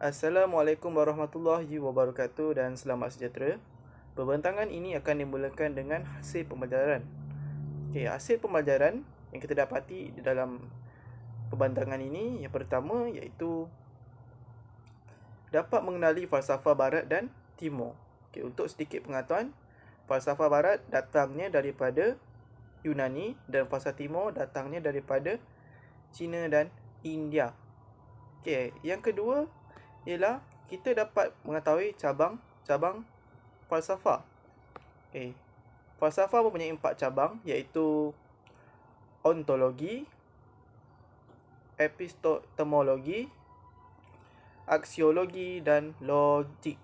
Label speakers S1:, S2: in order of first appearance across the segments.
S1: Assalamualaikum warahmatullahi wabarakatuh dan selamat sejahtera. Pembentangan ini akan dimulakan dengan hasil pembelajaran. Okey, hasil pembelajaran yang kita dapati di dalam pembentangan ini yang pertama iaitu dapat mengenali falsafah barat dan timur. Okey, untuk sedikit pengetahuan, falsafah barat datangnya daripada Yunani dan falsafah timur datangnya daripada China dan India. Okey, yang kedua ialah kita dapat mengetahui cabang-cabang falsafah. Okay. Falsafah mempunyai 4 cabang iaitu ontologi, epistemologi, aksiologi dan logik.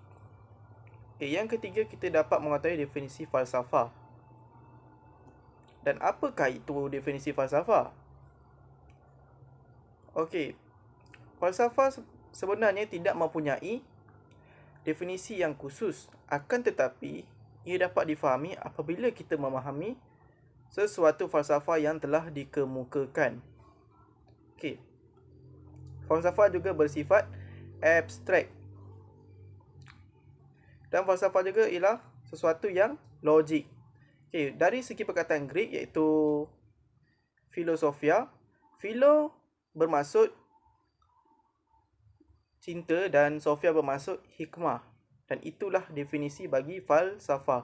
S1: Okay. Yang ketiga kita dapat mengetahui definisi falsafah. Dan apakah itu definisi falsafah? Okey. Falsafah sebenarnya tidak mempunyai definisi yang khusus, akan tetapi ia dapat difahami apabila kita memahami sesuatu falsafah yang telah dikemukakan. Okey. Falsafah juga bersifat abstrak. Dan falsafah juga ialah sesuatu yang logik. Okey, dari segi perkataan Greek iaitu filosofia, philo bermaksud cinta dan Sofia bermaksud hikmah. Dan itulah definisi bagi falsafah.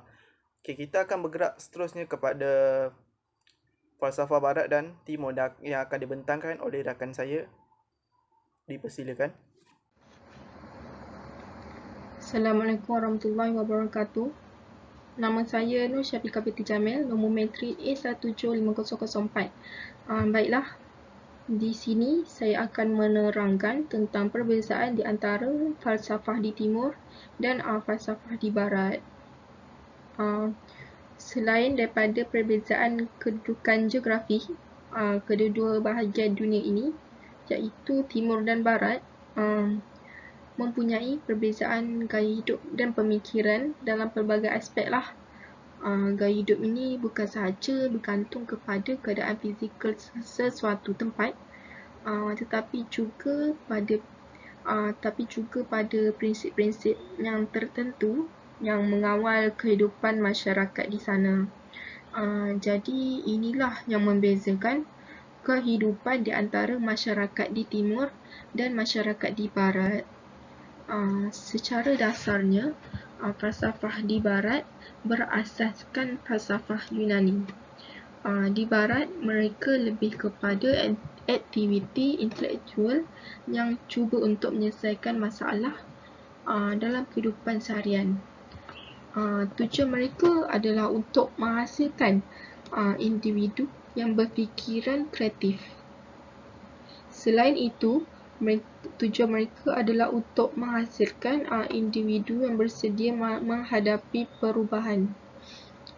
S1: Okey, kita akan bergerak seterusnya kepada falsafah barat dan timur yang akan dibentangkan oleh rakan saya. Dipersilakan.
S2: Assalamualaikum warahmatullahi wabarakatuh. Nama saya Nur Syafiqah Binti Jamil, nombor matrik A17504. Baiklah, di sini saya akan menerangkan tentang perbezaan di antara falsafah di timur dan falsafah di barat. Selain daripada perbezaan kedudukan geografi kedua-dua bahagian dunia ini, iaitu timur dan barat, mempunyai perbezaan gaya hidup dan pemikiran dalam pelbagai aspek lah. Gaya hidup ini bukan sahaja bergantung kepada keadaan fizikal sesuatu tempat, tetapi juga pada prinsip-prinsip yang tertentu yang mengawal kehidupan masyarakat di sana. Jadi inilah yang membezakan kehidupan di antara masyarakat di timur dan masyarakat di barat. Secara dasarnya, falsafah di barat berasaskan falsafah Yunani. Di barat, mereka lebih kepada aktiviti intelektual yang cuba untuk menyelesaikan masalah dalam kehidupan seharian. Tujuan mereka adalah untuk menghasilkan individu yang berfikiran kreatif. Selain itu, tujuan mereka adalah untuk menghasilkan individu yang bersedia menghadapi perubahan.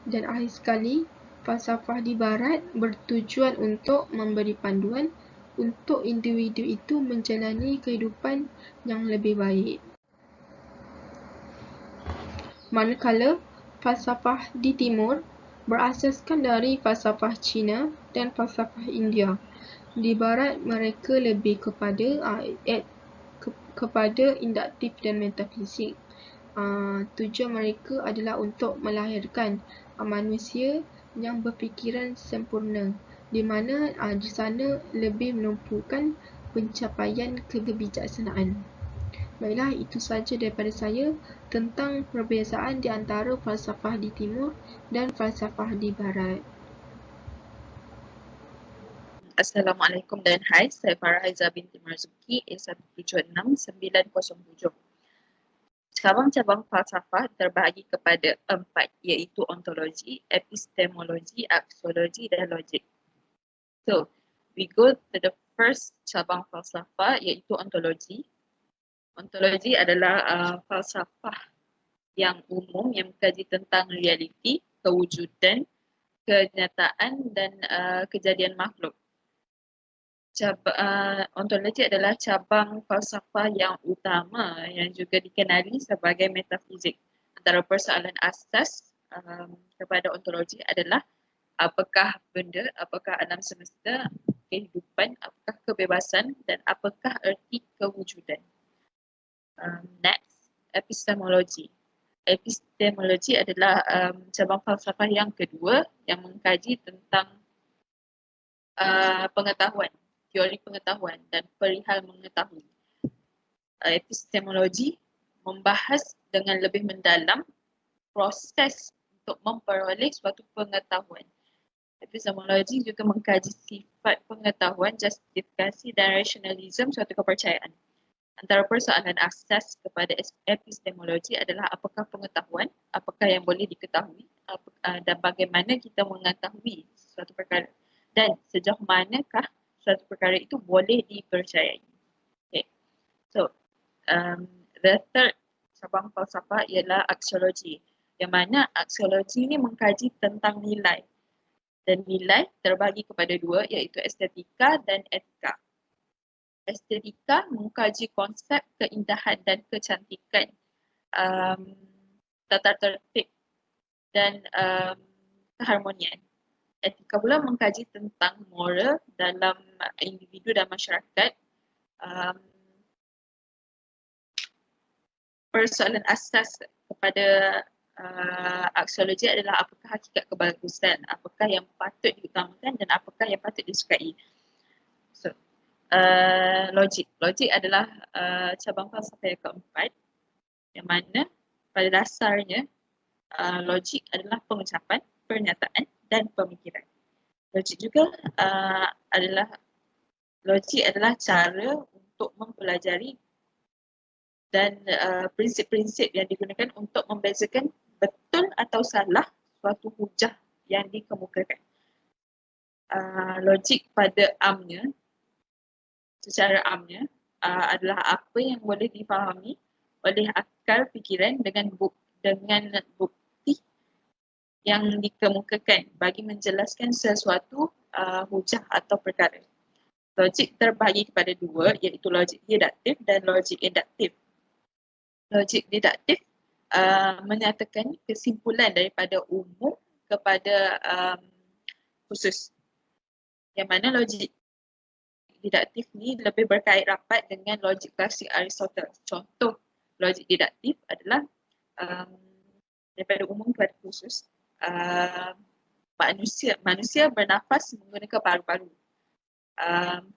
S2: Dan akhir sekali, falsafah di barat bertujuan untuk memberi panduan untuk individu itu menjalani kehidupan yang lebih baik. Manakala falsafah di timur berasaskan dari falsafah Cina dan falsafah India. Di barat, mereka lebih kepada induktif dan metafisik. Tujuan mereka adalah untuk melahirkan manusia yang berfikiran sempurna, di mana di sana lebih menumpukan pencapaian kebijaksanaan. Baiklah, itu sahaja daripada saya tentang perbezaan di antara falsafah di timur dan falsafah di barat.
S3: Assalamualaikum dan hai, saya Farhaiza binti Marzuki, A176-907. Cabang-cabang falsafah terbahagi kepada 4, iaitu ontologi, epistemologi, aksiologi dan logik. So, we go to the first cabang falsafah iaitu ontologi. Ontologi adalah falsafah yang umum yang mengkaji tentang realiti, kewujudan, kenyataan dan kejadian makhluk. Ontologi adalah cabang falsafah yang utama yang juga dikenali sebagai metafizik. Antara persoalan asas kepada ontologi adalah apakah benda, apakah alam semesta, kehidupan, apakah kebebasan dan apakah erti kewujudan. Next, epistemologi. Epistemologi adalah cabang falsafah yang kedua yang mengkaji tentang pengetahuan, teori pengetahuan dan perihal mengetahui. Epistemologi membahas dengan lebih mendalam proses untuk memperoleh suatu pengetahuan. Epistemologi juga mengkaji sifat pengetahuan, justifikasi dan rasionalisme suatu kepercayaan. Antara persoalan asas kepada epistemologi adalah apakah pengetahuan, apakah yang boleh diketahui, dan bagaimana kita mengetahui suatu perkara dan sejauh manakah suatu perkara itu boleh dipercayai. Okay. So, the third cabang falsafah ialah aksiologi, yang mana aksiologi ini mengkaji tentang nilai, dan nilai terbagi kepada dua, iaitu estetika dan etika. Estetika mengkaji konsep keindahan dan kecantikan, tata tertib dan keharmonian. Etika pula mengkaji tentang moral dalam individu dan masyarakat. Persoalan asas kepada aksiologi adalah apakah hakikat kebagusan, apakah yang patut diutamakan dan apakah yang patut disukai. So, logik. Logik adalah cabang falsafah yang keempat, yang mana pada dasarnya logik adalah pengucapan, pernyataan dan pemikiran. Logik juga logik adalah cara untuk mempelajari dan prinsip-prinsip yang digunakan untuk membezakan betul atau salah suatu hujah yang dikemukakan. Logik pada secara amnya adalah apa yang boleh difahami oleh akal fikiran dengan bukti yang dikemukakan bagi menjelaskan sesuatu hujah atau perkara. Logik terbagi kepada dua, iaitu logik deduktif dan logik induktif. Logik deduktif menyatakan kesimpulan daripada umum kepada khusus, yang mana logik deduktif ni lebih berkait rapat dengan logik klasik Aristoteles. Contoh logik deduktif adalah daripada umum kepada khusus. Manusia bernafas menggunakan paru-paru.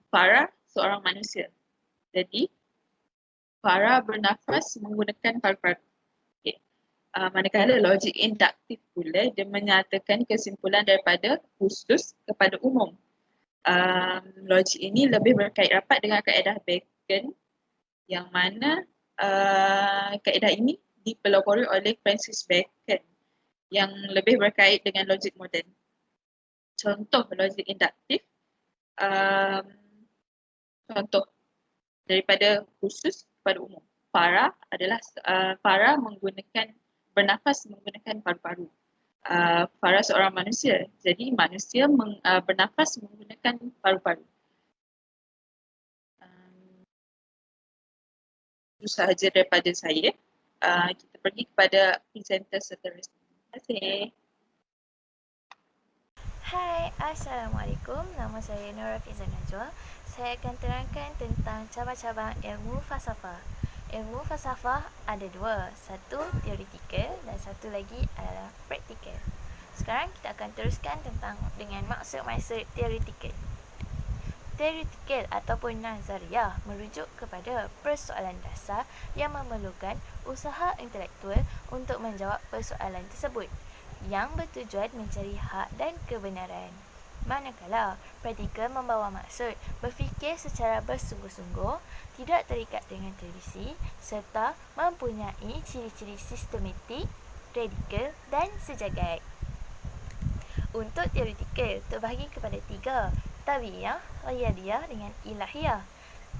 S3: Farah seorang manusia. Jadi Farah bernafas menggunakan paru-paru. Okay. Manakala logik induktif pula dia menyatakan kesimpulan daripada khusus kepada umum. Logik ini lebih berkait rapat dengan kaedah Bacon, yang mana kaedah ini dipelopori oleh Francis Bacon yang lebih berkait dengan logik moden. Contoh logik induktif, contoh daripada khusus kepada umum. Farah bernafas menggunakan paru-paru. Farah seorang manusia, jadi manusia bernafas menggunakan paru-paru. Itu sahaja daripada saya. Kita pergi kepada presenter seterusnya. Terima kasih.
S4: Hai, Assalamualaikum. Nama saya Nur Rafiza Najwa. Saya akan terangkan tentang cabang-cabang ilmu falsafah. Ilmu falsafah ada dua, satu teoretikal dan satu lagi adalah praktikal. Sekarang kita akan teruskan dengan maksud-maksud teoretikal. Teoretikal ataupun nazariah merujuk kepada persoalan dasar yang memerlukan usaha intelektual untuk menjawab persoalan tersebut, yang bertujuan mencari hak dan kebenaran. Manakala praktikal membawa maksud berfikir secara bersungguh-sungguh, tidak terikat dengan tradisi serta mempunyai ciri-ciri sistematik, radikal dan sejagat. Untuk teoretikal terbahagi kepada tiga, tabiiyah, riyadiyah dengan ilahiyah.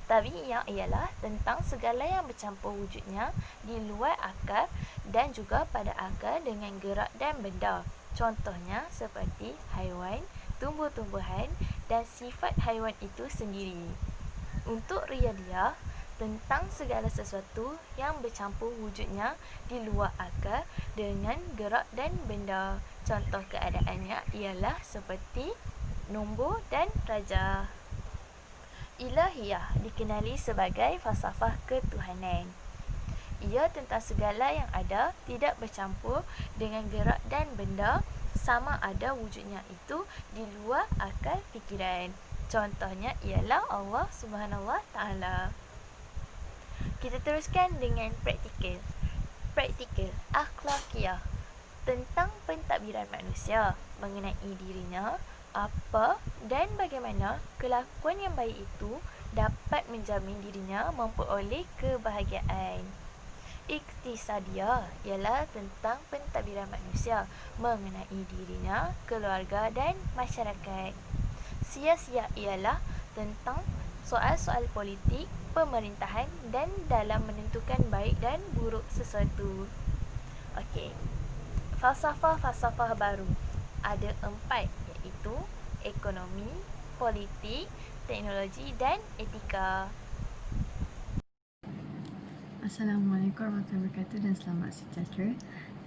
S4: Tabiiyah ialah tentang segala yang bercampur wujudnya di luar akal dan juga pada akal dengan gerak dan benda. Contohnya seperti haiwan, tumbuh-tumbuhan dan sifat haiwan itu sendiri. Untuk riyadiyah, tentang segala sesuatu yang bercampur wujudnya di luar akal dengan gerak dan benda. Contoh keadaannya ialah seperti nombor dan raja. Ilahiyah dikenali sebagai falsafah ketuhanan. Ia tentang segala yang ada, tidak bercampur dengan gerak dan benda, sama ada wujudnya itu di luar akal fikiran. Contohnya ialah Allah Subhanahu Wa Taala. Kita teruskan dengan praktikal. Praktikal akhlakiyah tentang pentadbiran manusia mengenai dirinya, apa dan bagaimana kelakuan yang baik itu dapat menjamin dirinya memperoleh kebahagiaan. Iktisadiyah ialah tentang pentadbiran manusia mengenai dirinya, keluarga dan masyarakat. Siyasiyah ialah tentang soal-soal politik, pemerintahan dan dalam menentukan baik dan buruk sesuatu. Okey. Falsafah-falsafah baru ada 4, iaitu ekonomi, politik, teknologi dan etika.
S5: Assalamualaikum warahmatullahi wabarakatuh dan selamat sejahtera.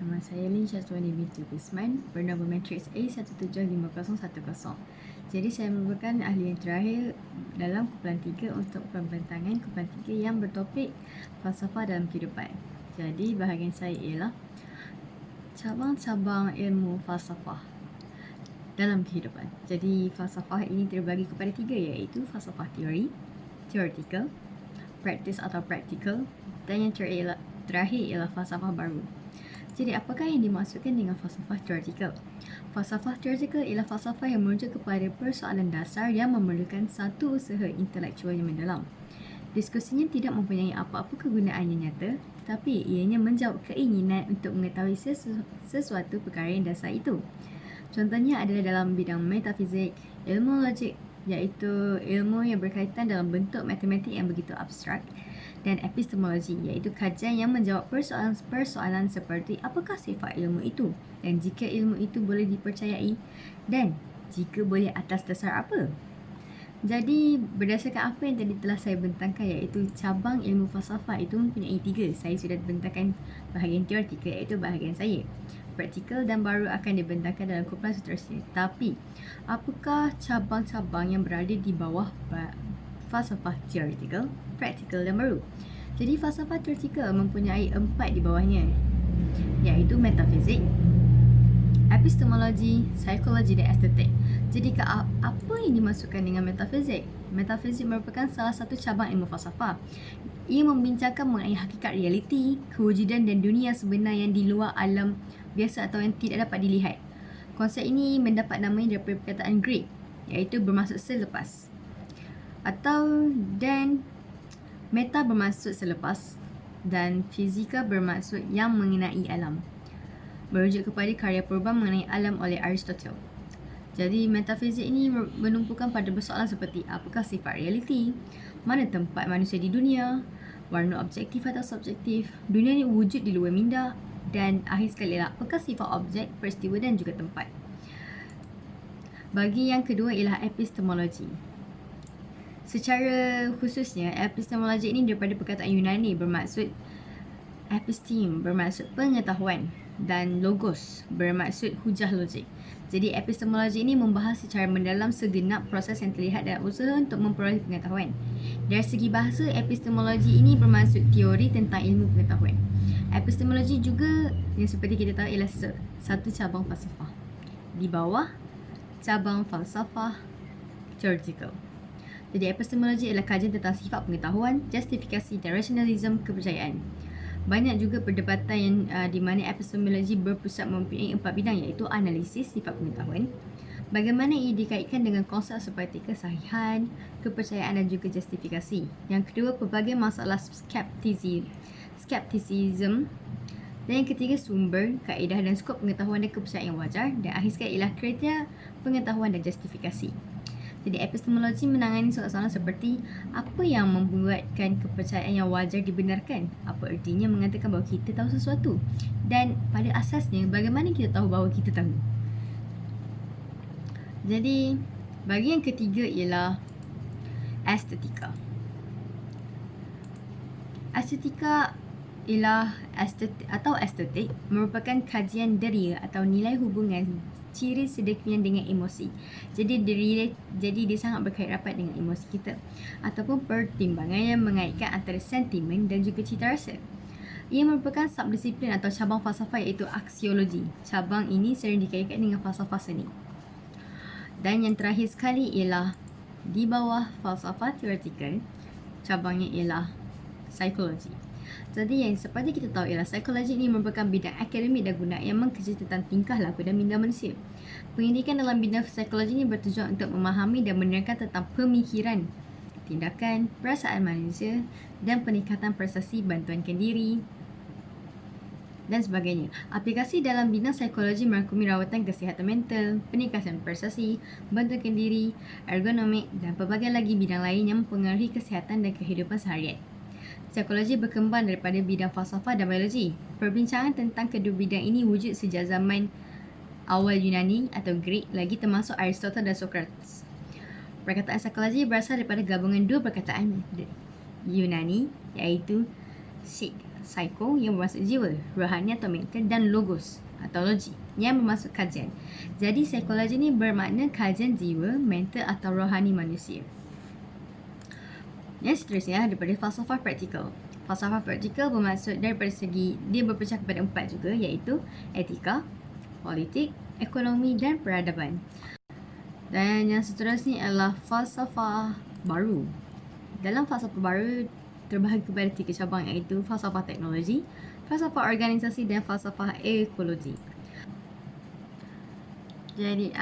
S5: Nama saya Lin Syazwani binti Bisman, bernama matriks A175010. Jadi saya merupakan ahli yang terakhir dalam kumpulan 3 untuk pembentangan kumpulan 3 yang bertopik falsafah dalam kehidupan. Jadi bahagian saya ialah cabang-cabang ilmu falsafah dalam kehidupan. Jadi falsafah ini terbagi kepada 3, iaitu falsafah teori, theoretical, practice atau practical, dan yang terakhir ialah falsafah baru. Jadi apakah yang dimaksudkan dengan falsafah theoretical? Falsafah theoretical ialah falsafah yang merujuk kepada persoalan dasar yang memerlukan satu usaha intelektual yang mendalam. Diskusinya tidak mempunyai apa-apa kegunaan yang nyata, tetapi ianya menjawab keinginan untuk mengetahui sesuatu perkara yang dasar itu. Contohnya adalah dalam bidang metafizik, ilmu logik, iaitu ilmu yang berkaitan dalam bentuk matematik yang begitu abstrak, dan epistemologi, iaitu kajian yang menjawab persoalan-persoalan seperti apakah sifat ilmu itu, dan jika ilmu itu boleh dipercayai, dan jika boleh atas dasar apa. Jadi berdasarkan apa yang tadi telah saya bentangkan, iaitu cabang ilmu falsafah itu mempunyai 3. Saya sudah bentangkan bahagian teoretikal, iaitu bahagian saya. Praktikal dan baru akan dibentangkan dalam kumpulan seterusnya. Tapi apakah cabang-cabang yang berada di bawah falsafah teoretikal, praktikal dan baru? Jadi falsafah teoretikal mempunyai 4 di bawahnya, iaitu metafizik, epistemologi, psikologi dan estetik. Jadi apa yang dimaksudkan dengan metafizik? Metafizik merupakan salah satu cabang ilmu falsafah. Ia membincangkan mengenai hakikat realiti, kewujudan dan dunia sebenar yang di luar alam biasa atau yang tidak dapat dilihat. Konsep ini mendapat namanya daripada perkataan Greek, iaitu bermaksud selepas. Dan meta bermaksud selepas, dan fizika bermaksud yang mengenai alam. Merujuk kepada karya purba mengenai alam oleh Aristotle. Jadi metafizik ini menumpukan pada persoalan seperti apakah sifat realiti, mana tempat manusia di dunia, warna objektif atau subjektif, dunia ini wujud di luar minda, dan akhir sekali apakah sifat objek, peristiwa dan juga tempat. Bagi yang kedua ialah epistemologi. Secara khususnya, epistemologi ini daripada perkataan Yunani bermaksud episteme, bermaksud pengetahuan, dan logos bermaksud hujah logik. Jadi epistemologi ini membahas secara mendalam segenap proses yang terlihat dalam usaha untuk memperoleh pengetahuan. Dari segi bahasa, epistemologi ini bermaksud teori tentang ilmu pengetahuan. Epistemologi juga yang seperti kita tahu ialah satu cabang falsafah. Di bawah cabang falsafah theoretical. Jadi epistemologi ialah kajian tentang sifat pengetahuan, justifikasi dan rasionalisme kepercayaan. Banyak juga perdebatan yang di mana epistemologi berpusat mempunyai 4 bidang, iaitu analisis sifat pengetahuan, bagaimana ia dikaitkan dengan konsep seperti kesahihan, kepercayaan dan juga justifikasi. Yang kedua, pelbagai masalah skepticism. Dan yang ketiga, sumber, kaedah dan skop pengetahuan dan kepercayaan yang wajar. Dan akhir sekali ialah kriteria pengetahuan dan justifikasi. Jadi epistemologi menangani soalan-soalan seperti apa yang membuatkan kepercayaan yang wajar dibenarkan, apa ertinya mengatakan bahawa kita tahu sesuatu, dan pada asasnya bagaimana kita tahu bahawa kita tahu. Jadi bagi yang ketiga ialah estetika. Estetika ialah estetik merupakan kajian deria atau nilai hubungan ciri sedemikian dengan emosi. Jadi dia sangat berkait rapat dengan emosi kita, ataupun pertimbangan yang mengaitkan antara sentimen dan juga cita rasa. Ia merupakan subdisiplin atau cabang falsafah iaitu aksiologi. Cabang ini sering dikaitkan dengan falsafah seni. Dan yang terakhir sekali ialah di bawah falsafah teoretikal, cabangnya ialah psikologi. Jadi yang seperti kita tahu ialah psikologi ini merupakan bidang akademik dan guna yang mengkaji tentang tingkah laku dan minda manusia. Pendidikan dalam bidang psikologi ini bertujuan untuk memahami dan menerangkan tentang pemikiran, tindakan, perasaan manusia dan peningkatan prestasi bantuan diri dan sebagainya. Aplikasi dalam bidang psikologi merangkumi rawatan kesihatan mental, peningkatan prestasi, bantuan diri, ergonomik dan pelbagai lagi bidang lain yang mempengaruhi kesihatan dan kehidupan seharian. Psikologi berkembang daripada bidang falsafah dan biologi. Perbincangan tentang kedua bidang ini wujud sejak zaman awal Yunani atau Greek lagi termasuk Aristotle dan Socrates. Perkataan psikologi berasal daripada gabungan dua perkataan Yunani iaitu psycho yang bermaksud jiwa, rohani atau mental dan logos atau logi yang bermaksud kajian. Jadi psikologi ini bermakna kajian jiwa, mental atau rohani manusia. Yang seterusnya daripada falsafah praktikal. Falsafah praktikal bermaksud daripada segi dia berpecah kepada 4 juga iaitu etika, politik, ekonomi dan peradaban. Dan yang seterusnya adalah falsafah baru. Dalam falsafah baru terbahagi kepada 3 cabang iaitu falsafah teknologi, falsafah organisasi dan falsafah ekologi. Jadi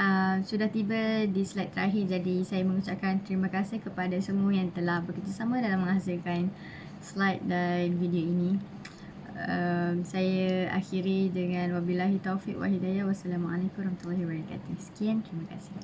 S5: sudah tiba di slide terakhir, jadi saya mengucapkan terima kasih kepada semua yang telah bekerjasama dalam menghasilkan slide dan video ini. Saya akhiri dengan wabillahi taufiq wa hidayah. Wassalamualaikum warahmatullahi wabarakatuh. Sekian, terima kasih.